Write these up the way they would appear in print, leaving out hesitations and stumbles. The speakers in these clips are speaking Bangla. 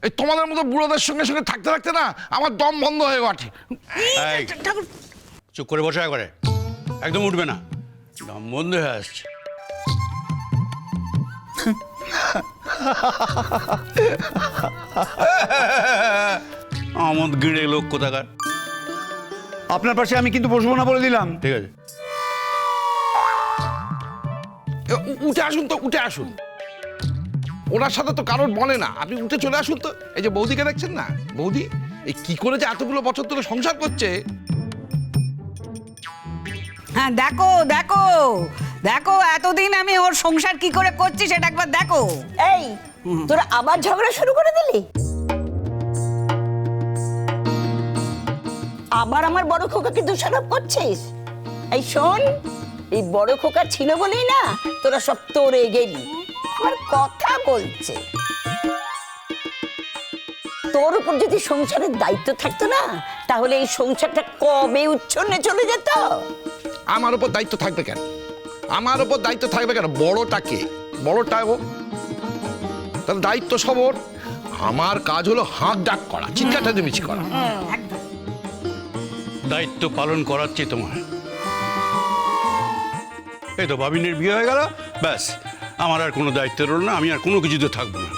এই তোমাদের মতো বুড়োদের সঙ্গে সঙ্গে থাকতে থাকতে না আমার দম বন্ধ হয়ে ওঠে। চুপ করে বসে করে, একদম উঠবে না, দম বন্ধ হয়ে আসছে। আমদ গিড়ে লোক কোথাকার। আপনার পাশে আমি কিন্তু বসবো না বলে দিলাম। ঠিক আছে, উঠে আসুন তো, উঠে আসুন। ওনার সাথে তো কারোর বলে না, আপনি উঠে চলে আসুন তো। এই যে বৌদিকে দেখছেন না, বৌদি এই কি করে যে এতগুলো বছর ধরে সংসার করছে। হ্যাঁ দেখো দেখো দেখো, এতদিন আমি ওর সংসার কি করে করছি সেটা একবার দেখো। এই তোরা আবার ঝগড়া শুরু করে দিলি? আবার আমার বড় খোকাকে দোষারোপ করছিস? এই শোন, এই বড় খোকা ছিল বলেই না তোরা সব তোরে গেলি। আমার কথা বলছে, তোর উপর যদি সংসারের দায়িত্ব থাকতো না তাহলে এই সংসারটা কবে উচ্ছন্নে চলে যেত। আমার উপর দায়িত্ব থাকবে কেন? আমার উপর দায়িত্ব থাকবে কেন? বড়টাকে, বড়টা ও, তাহলে দায়িত্ব সব ওর। আমার কাজ হলো হাঁক ডাক করা, চিৎকার চেঁচামেচি করা। দায়িত্ব পালন করাচ্ছি তোমার। এই তো ভাবিনের বিয়ে হয়ে গেল, ব্যাস আমার আর কোনো দায়িত্ব রইল না, আমি আর কোনো কিছুতে থাকবো না।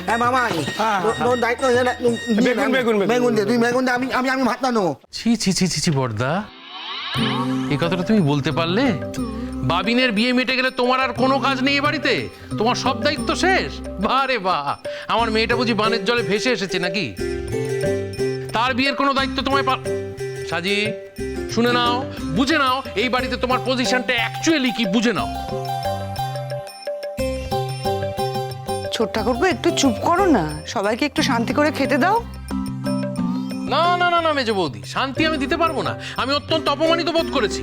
হ্যাঁ মামা, তোর দায়িত্ব বেগুন দে, তুই বেগুন দে, আমি ভাত নেবো। ছি ছি ছি ছি ছি বড়দা, এই কথাটা তুমি বলতে পারলে? বাবিনের বিয়ে মিটে গেলে তোমার আর কোনো কাজ নেই এ বাড়িতে, তোমার সব দায়িত্ব শেষ। বাহ রে বাহ, আমার মেয়েটা বুঝি বানের জলে ভেসে এসেছে নাকি? তার বিয়ের কোনো দায়িত্ব তোমায় সাজি, শুনে নাও, বুঝে নাও, এই বাড়িতে তোমার পজিশনটা অ্যাকচুয়ালি কি বুঝে নাও। ছোট ঠাকুরপো একটু চুপ করো না, সবাইকে একটু শান্তি করে খেতে দাও। না না না না মেজ বৌদি, শান্তি আমি দিতে পারবো না, আমি অত্যন্ত অপমানিত বোধ করেছি।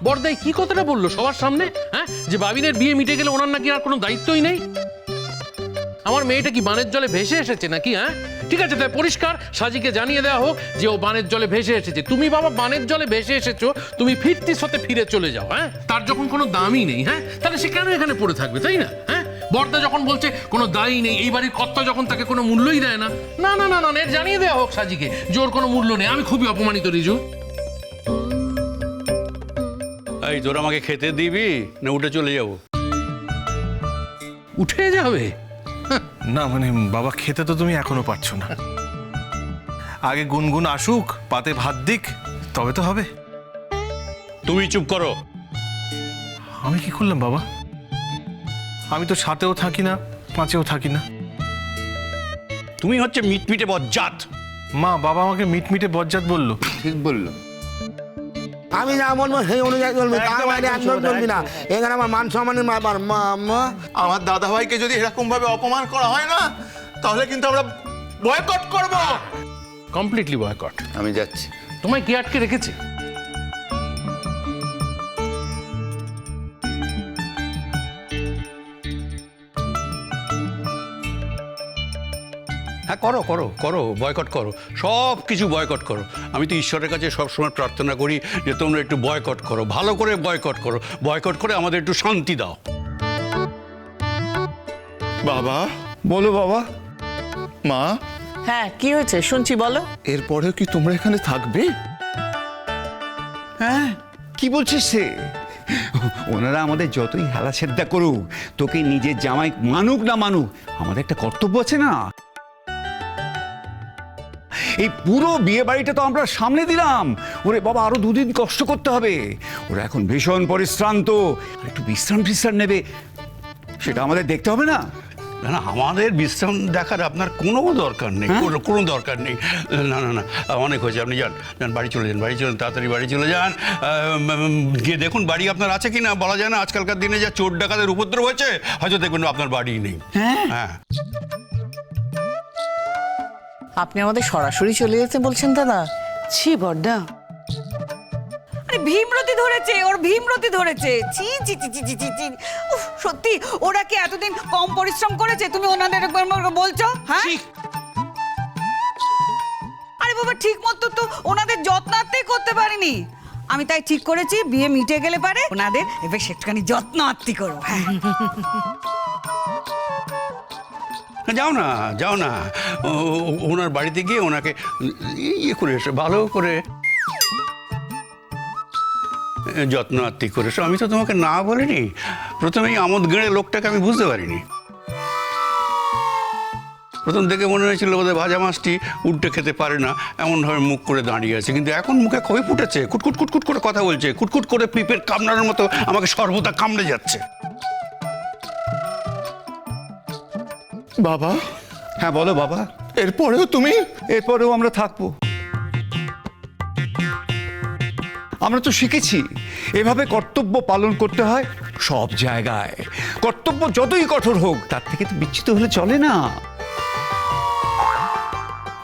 বড়দাই কি কথাটা বললো সবার সামনে, হ্যাঁ, যে বাবিনের বিয়ে মিটে গেলে ওনার নাকি আর কোনো দায়িত্বই নেই। আমার মেয়েটা কি বানের জলে ভেসে এসেছে নাকি? হ্যাঁ ঠিক আছে, তাই পরিষ্কার সাজিকে জানিয়ে দেওয়া হোক যে ও বানের জলে ভেসে এসেছে। তুমি বাবা বানের জলে ভেসে এসেছো, তুমি ফিরতির সাথে ফিরে চলে যাও। হ্যাঁ, তার যখন কোনো দামই নেই, হ্যাঁ, তাহলে সে কেন এখানে পড়ে থাকবে, তাই না? হ্যাঁ, বর্দা যখন বলছে কোনো দায়ী নেই, এই বাড়ির কর্তা যখন তাকে কোনো মূল্যই দেয় না, না না না না, এর জানিয়ে দেওয়া হোক সাজিকে যে ওর কোনো মূল্য নেই। আমি খুবই অপমানিত রিজু। এই তোর আমাকে খেতে দিবি না উঠে চলে যাবো? উঠে যাবে? না মানে বাবা, খেতে তো তুমি এখনো পারছো না। আগে গুনগুন আসুক, পাতে ভাত দিক, তবে তো হবে। তুমি চুপ করো। আমি কি করলাম বাবা? আমি তো সাথেও থাকি না, পাঁচেও থাকি না। তুমি হচ্ছে মিটমিটে বজ্জাত। মা, বাবা আমাকে মিটমিটে বজ্জাত বললো। ঠিক বললো। আমি যা বলবো সেই অনুযায়ী চলবে, তার বাইরে একদম চলবি না। এখানে আমার মান সম্মানের ব্যাপার। মা, আমার দাদা ভাইকে যদি এরকম ভাবে অপমান করা হয় না, তাহলে কিন্তু আমরা বয়কট করব। Completely boycott. আমি যাচ্ছি। তোমায় কি আটকে রেখেছে? হ্যাঁ করো করো করো, বয়কট করো, সব কিছু বয়কট করো। আমি তো ঈশ্বরের কাছে সবসময় প্রার্থনা করি যে তোমরা একটু বয়কট করো, ভালো করে বয়কট করো, বয়কট করে আমাদের একটু শান্তি দাও। বাবা, বলো বাবা। মা, হ্যাঁ কি হয়েছে শুনছি, বলো। এরপরেও কি তোমরা এখানে থাকবে? হ্যাঁ, কি বলছিস সে? ওনারা আমাদের যতই হেলা সেদ্ধা করুক, তোকে নিজের জামাই মানুক না মানুক, আমাদের একটা কর্তব্য আছে না? এই পুরো বিয়ে বাড়িটা তো আমরা সামনে দিলাম। ওরে বাবা, আরো দুদিন কষ্ট করতে হবে। ওরা এখন ভীষণ পরিশ্রান্ত, একটু বিশ্রাম নেবে, সেটা আমাদের দেখতে হবে না? না না, আমাদের বিশ্রাম দেখার আপনার কোনো দরকার নেই, কোনো দরকার নেই। না না না, অনেক হয়েছে, আপনি যান যান, বাড়ি চলে যান, বাড়ি চলেন, তাড়াতাড়ি বাড়ি চলে যান। গিয়ে দেখুন বাড়ি আপনার আছে কি না, বলা যায় না, আজকালকার দিনে যা চোর ডাকাতের উপদ্রব হয়েছে, হয়তো দেখবেন আপনার বাড়ি নেই। হ্যাঁ, আপনি আমাদের সরাসরি চলে যেতে বলছেন দাদা? ছি বড়দা, আরে ভীমরতি ধরেছে, ওর ভীমরতি ধরেছে। ছি ছি ছি ছি ছি ছি ছি। উফ, সত্যি ওরা কি এতদিন কম পরিশ্রম করেছে? তুমি ওনাদের একবার বলছো? হ্যাঁ, আরে বাবা, ঠিক মতো তো ওনাদের যত্নার্থেই করতে পারিনি। আমি তাই ঠিক করেছি বিয়ে মিটে গেলে পারে ওনাদের এবার সেখানে যত্ন আত্মি করো। হ্যাঁ যাও না, যাও না, ওনার বাড়িতে গিয়ে ওনাকে ইয়ে করে এসো, ভালো করে যত্ন আত্তি করে এসো। আমি তো তোমাকে না বলিনি, প্রথমেই আমোদ গেঁড়ে লোকটাকে আমি বুঝতে পারিনি। প্রথম থেকে মনে হয়েছিল বোধহয় ভাজা মাছটি উল্টে খেতে পারে না, এমনভাবে মুখ করে দাঁড়িয়ে আছে, কিন্তু এখন মুখে খই ফুটেছে, কুটকুট কুটকুট করে কথা বলছে, কুটকুট করে পিঁপের কামড়ানোর মতো আমাকে সর্বদা কামড়ে যাচ্ছে। বাবা, হ্যাঁ বলো বাবা। এরপরেও তুমি? এরপরেও আমরা থাকবো। আমরা তো শিখেছি এভাবে কর্তব্য পালন করতে হয় সব জায়গায়। কর্তব্য যতই কঠোর হোক তার থেকে তো বিচ্যুত হলে চলে না।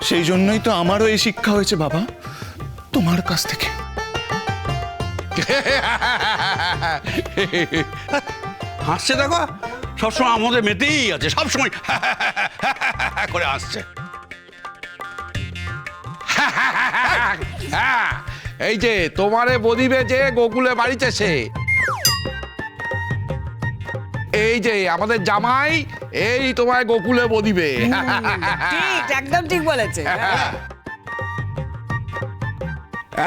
সেই জন্যই তো আমারও এই শিক্ষা হয়েছে বাবা, তোমার কাছ থেকে। হাসছে দেখো, সবসময় আমাদের মেতেই আছে, সবসময় করে হাসছে। হ্যাঁ, এই যে তোমারে বদিবে যে গোকুলে বাড়িতে সে, এই যে আমাদের জামাই, এই তোমায় গোকুলে বদিবে। ঠিক, একদম ঠিক বলেছে।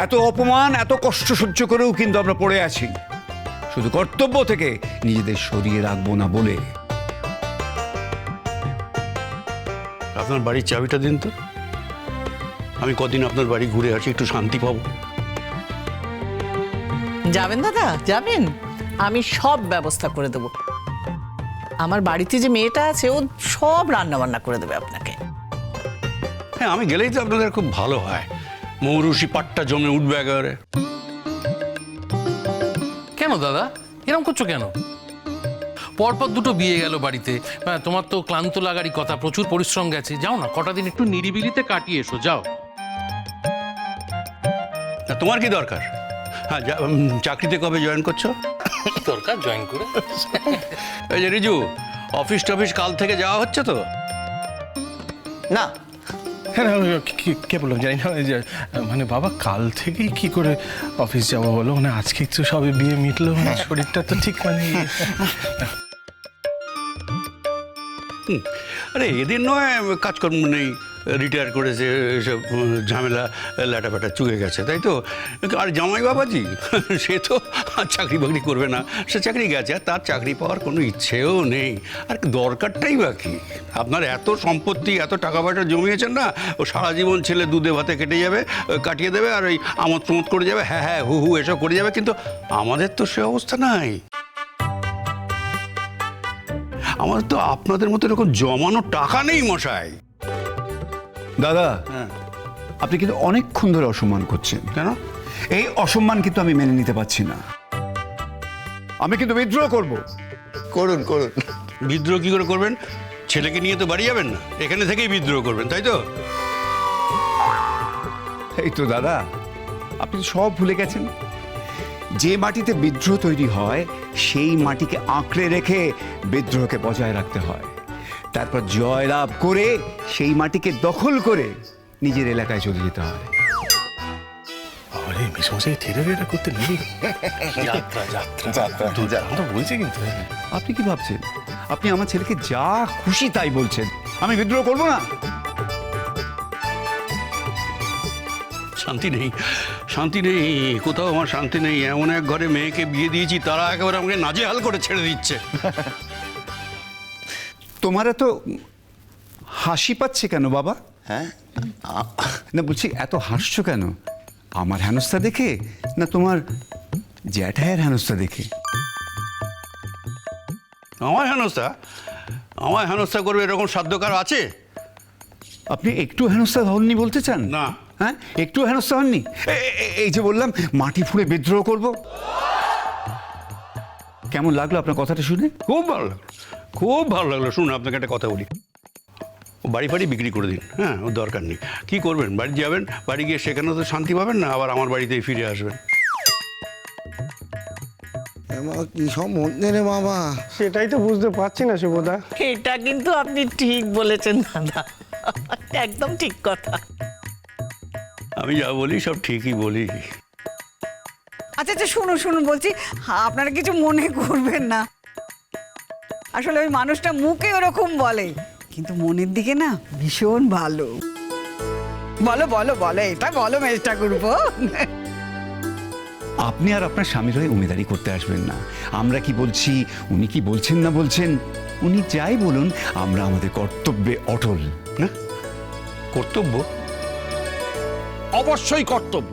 এত অপমান, এত কষ্ট সহ্য করেও কিন্তু আমরা পড়ে আছি, শুধু কর্তব্য থেকে নিজেদের সরিয়ে রাখবো না বলে। আপনার বাড়ির চাবিটা দিন তো, আমি কদিন আপনার বাড়ি ঘুরে আসি, একটু শান্তি পাবো। যাবেন দাদা, যাবেন? আমি সব ব্যবস্থা করে দেব। আমার বাড়িতে যে মেয়েটা আছে ও সব রান্না বান্না করে দেবে আপনাকে। হ্যাঁ, আমি গেলেই তো আপনাদের খুব ভালো হয়, মৌরুষি পাট্টা জমে উঠবে একেবারে। কেন দাদা এরকম করছো কেন? পরপর দুটো বিয়ে গেল বাড়িতে, তোমার তো ক্লান্ত লাগারই কথা, প্রচুর পরিশ্রম গেছে। যাও না, কটা দিন একটু নিরিবিলিতে কাটিয়ে এসো, যাও। তোমার কি দরকার? হ্যাঁ, চাকরিতে কবে জয়েন করছো? দরকার জয়েন করে। এই যে রিজু, অফিস টফিস কাল থেকে যাওয়া হচ্ছে তো? না। হ্যাঁ, কে বললাম জানি না, যে মানে বাবা কাল থেকেই কি করে অফিস যাবো বলো, মানে আজকে তো সবে বিয়ে মিটলো, মানে শরীরটা তো ঠিক মানে। আরে এদের নয় কাজকর্ম নেই, রিটায়ার করেছে, এসব ঝামেলা ল্যাটাপ্যাটা চুকে গেছে, তাই তো? আর জামাই বাবাজি সে তো চাকরি বাকরি করবে না, সে চাকরি গেছে, আর তার চাকরি পাওয়ার কোনো ইচ্ছেও নেই। আর দরকারটাই বাকি, আপনার এত সম্পত্তি, এত টাকা পয়সা জমিয়েছেন না, ও সারা জীবন ছেলে দুধে ভাতে কেটে যাবে, কাটিয়ে দেবে, আর ওই আমোদ প্রমোদ করে যাবে, হ্যাঁ হ্যাঁ হু হু এসব করে যাবে। কিন্তু আমাদের তো সে অবস্থা নাই। আমাদের তো আপনাদের মতো এরকম জমানো টাকা নেই মশাই। দাদা, হ্যাঁ, আপনি কিন্তু অনেকক্ষণ ধরে অসম্মান করছেন। কেন? এই অসম্মান কিন্তু আমি মেনে নিতে পারছি না। আমি কিন্তু বিদ্রোহ করব। করুন করুন। বিদ্রোহ কি করে করবেন? ছেলেকে নিয়ে তো বাড়ি যাবেন না, এখানে থেকেই বিদ্রোহ করবেন, তাই তো? এই তো দাদা, আপনি তো সব ভুলে গেছেন। যে মাটিতে বিদ্রোহ তৈরি হয় সেই মাটিকে আঁকড়ে রেখে বিদ্রোহকে বজায় রাখতে হয়, তারপর জয়লাভ করে সেই মাটিকে দখল করে নিজের এলাকায় চলে যেতে হয়। আরে মেশমশাই ঠেলে করতে নেই। যাত্রা যাত্রা যাত্রা তো বলছে কিন্তু। আপনি কি ভাবছেন? আপনি আমার ছেলেকে যা খুশি তাই বলছেন, আমি বিদ্রোহ করব না? শান্তি নেই, শান্তি নেই, কোথাও আমার শান্তি নেই। এমন এক ঘরে মেয়েকে বিয়ে দিয়েছি, তারা একেবারে আমাকে নাজেহাল করে ছেড়ে দিচ্ছে। তোমার এত হাসি পাচ্ছে কেন বাবা? হ্যাঁ, না বলছি, এত হাসছো কেন? আমার হেনস্থা দেখে না তোমার জ্যাঠায়ের হেনস্থা দেখে? আমার হেনস্থা? আমার হেনস্থা করবে এরকম সাধ্যকার আছে? আপনি একটু হেনস্থা হননি বলতে চান? না। হ্যাঁ, একটু হেনস্থা হননি? এই যে বললাম মাটি ফুঁড়ে বিদ্রোহ করব। কেমন লাগলো আপনার কথাটা শুনে? খুব ভালো লাগলো, খুব ভালো লাগলো। শুনুন, আপনাকে একটা কথা বলি, ও বাড়ি ফাড়ি বিক্রি করে দিন। হ্যাঁ, ওর দরকার নেই। কী করবেন? বাড়ি যাবেন, বাড়ি গিয়ে সেখানে তো শান্তি পাবেন না, আবার আমার বাড়িতেই ফিরে আসবেন। কি সব মধ্যে রে বাবা। সেটাই তো বুঝতে পারছি না শুভদা। এটা কিন্তু আপনি ঠিক বলেছেন দাদা, একদম ঠিক কথা। আমি যা বলি সব ঠিকই বলি। আচ্ছা আচ্ছা, শুনুন শুনুন বলছি, আপনারা কিছু মনে করবেন না। আসলে ওই মানুষটা মুখে ওরকম বলে, কিন্তু মনের দিকে না ভীষণ ভালো। বলো বলো বলো, এটা বলো মেজ ঠাকুরপো। আপনি আর আপনার স্বামীর হয়ে উমেদারি করতে আসবেন না। আমরা কি বলছি, উনি কি বলছেন না বলছেন, উনি যাই বলুন আমরা আমাদের কর্তব্যে অটল। না কর্তব্য? অবশ্যই কর্তব্য।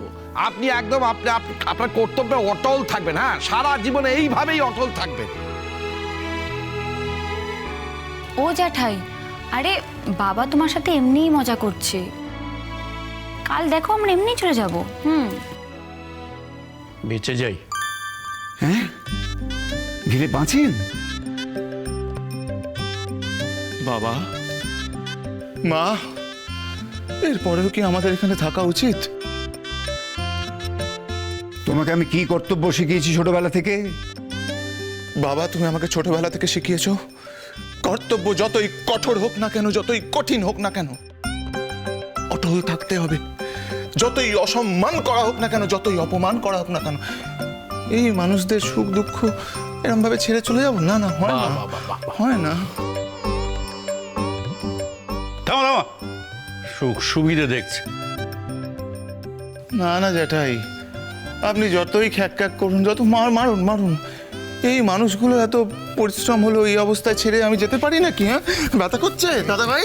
আপনি একদম আপনার কর্তব্যে অটল থাকবেন। হ্যাঁ, সারা জীবনে এইভাবেই অটল থাকবেন। ও জ্যাঠাই, আরে বাবা তোমার সাথে এমনিই মজা করছে, কাল দেখো আমরা এমনি চলে যাব। বেঁচে যাই। হ্যাঁ, গেলে বাঁচেন। বাবা, মা, এরপরেও কি আমাদের এখানে থাকা উচিত? তোমাকে আমি কি কর্তব্য শিখিয়েছি ছোটবেলা থেকে? বাবা, তুমি আমাকে ছোটবেলা থেকে শিখিয়েছো কর্তব্য যতই কঠোর হোক না কেন, যতই কঠিন হোক না কেন, অটল থাকতে হবে। যতই অসম্মান করা হোক না কেন, যতই অপমান করা হোক না কেন, এই মানুষদের সুখ দুঃখ এরকম ভাবে ছেড়ে চলে যাবো? না না, হয় না, হয় না। থামো থামো, সুখ সুবিধে দেখছে। না না জ্যাঠাই, আপনি যতই খ্যাক খ্যাক করুন, যত মারুন মারুন, এই মানুষগুলো এত পরিশ্রম হলো, এই অবস্থায় ছেড়ে আমি যেতে পারি নাকি? হ্যাঁ, ব্যথা করছে দাদা ভাই?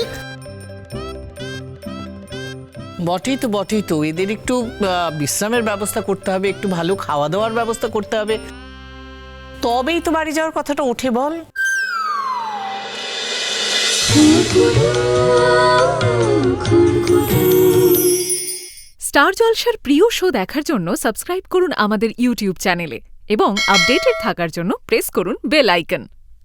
বটেই তো এদের একটু বিশ্রামের ব্যবস্থা করতে হবে, একটু ভালো খাওয়া দাওয়ার ব্যবস্থা করতে হবে, তবেই তো বাড়ি যাওয়ার কথাটা ওঠে। বল, স্টার জলসার প্রিয় শো দেখার জন্য সাবস্ক্রাইব করুন আমাদের ইউটিউব চ্যানেলে এবং আপডেটেড থাকার জন্য প্রেস করুন বেল আইকন।